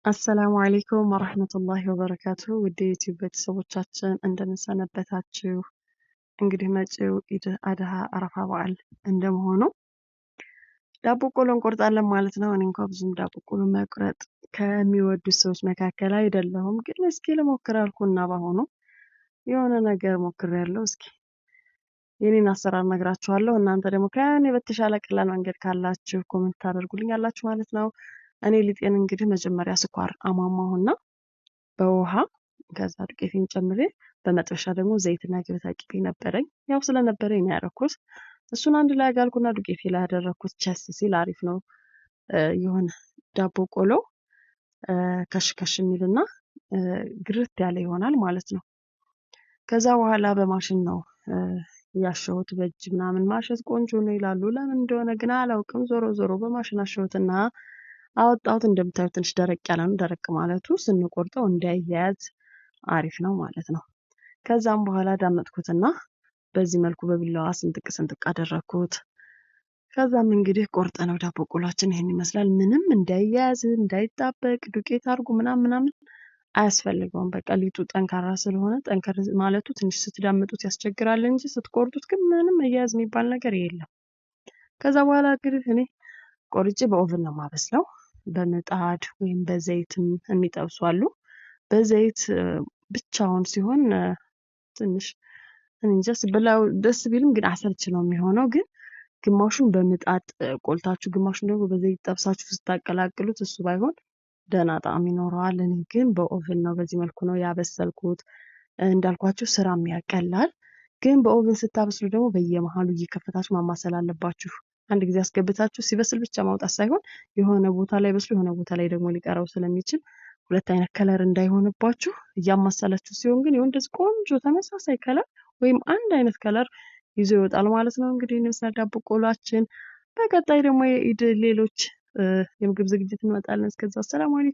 አሰላሙ አለይኩም ወራህመቱላሂ ወበረካቱ ውድ የዩቲዩብ ቤተሰቦቻችን እንደምንሰነበታችሁ። እንግዲህ መጪው ኢድ አድሃ አረፋ በዓል እንደመሆኑ ዳቦ ቆሎ እንቆርጣለን ማለት ነው። እኔ እንኳን ብዙም ዳቦ ቆሎ መቁረጥ ከሚወዱት ሰዎች መካከል አይደለሁም፣ ግን እስኪ ልሞክር አልኩና በአሁኑ የሆነ ነገር ሞክሬያለሁ። እስኪ የኔን አሰራር ነግራችኋለሁ። እናንተ ደግሞ ከኔ በተሻለ ቀላል መንገድ ካላችሁ ኮሜንት ታደርጉልኛላችሁ ማለት ነው። እኔ ሊጤን እንግዲህ መጀመሪያ ስኳር አሟሟሁና በውሃ ከዛ ዱቄቴን ጨምሬ በመጥበሻ ደግሞ ዘይትና ገበታ ቅቤ ነበረኝ። ያው ስለነበረኝ ነው ያደረኩት። እሱን አንድ ላይ አጋልኩና ዱቄቴ ላይ ያደረኩት። ቸስ ሲል አሪፍ ነው የሆነ ዳቦ ቆሎ ከሽከሽ የሚልና ግርት ያለ ይሆናል ማለት ነው። ከዛ በኋላ በማሽን ነው ያሸሁት። በእጅ ምናምን ማሸት ቆንጆ ነው ይላሉ። ለምን እንደሆነ ግን አላውቅም። ዞሮ ዞሮ በማሽን አሸሁትና አወጣሁት። እንደምታዩት ትንሽ ደረቅ ያለ ነው። ደረቅ ማለቱ ስንቆርጠው እንዳይያያዝ አሪፍ ነው ማለት ነው። ከዛም በኋላ ዳመጥኩትና በዚህ መልኩ በቢላዋ ስንጥቅ ስንጥቅ አደረኩት። ከዛም እንግዲህ ቆርጠነው ዳቦ ቆሏችን ይሄን ይመስላል። ምንም እንዳይያያዝ እንዳይጣበቅ ዱቄት አድርጉ ምናምን አያስፈልገውም። በቃ ሊጡ ጠንካራ ስለሆነ ጠንከር ማለቱ ትንሽ ስትዳምጡት ያስቸግራል እንጂ ስትቆርጡት ግን ምንም መያያዝ የሚባል ነገር የለም። ከዛ በኋላ እንግዲህ እኔ ቆርጬ በኦቨን ነው ማበስለው። በምጣድ ወይም በዘይትም የሚጠብሱ አሉ። በዘይት ብቻውን ሲሆን ትንሽ እንጃ ብላው ደስ ቢልም ግን አሰልች ነው የሚሆነው። ግን ግማሹን በምጣድ ቆልታችሁ ግማሹን ደግሞ በዘይት ጠብሳችሁ ስታቀላቅሉት እሱ ባይሆን ደህና ጣዕም ይኖረዋል። እኔ ግን በኦቨን ነው በዚህ መልኩ ነው ያበሰልኩት። እንዳልኳችሁ ስራም ያቀላል። ግን በኦቨን ስታበስሉ ደግሞ በየመሃሉ እየከፈታችሁ ማማሰል አለባችሁ። አንድ ጊዜ አስገብታችሁ ሲበስል ብቻ ማውጣት ሳይሆን የሆነ ቦታ ላይ በስሎ የሆነ ቦታ ላይ ደግሞ ሊቀረው ስለሚችል ሁለት አይነት ከለር እንዳይሆንባችሁ እያማሰላችሁ ሲሆን ግን ይሁን እንደዚህ ቆንጆ ተመሳሳይ ከለር ወይም አንድ አይነት ከለር ይዞ ይወጣል ማለት ነው። እንግዲህ እንስራ ዳቦ ቆሏችን። በቀጣይ ደግሞ የኢድ ሌሎች የምግብ ዝግጅት እንመጣለን። እስከዛ ሰላም አለይኩም።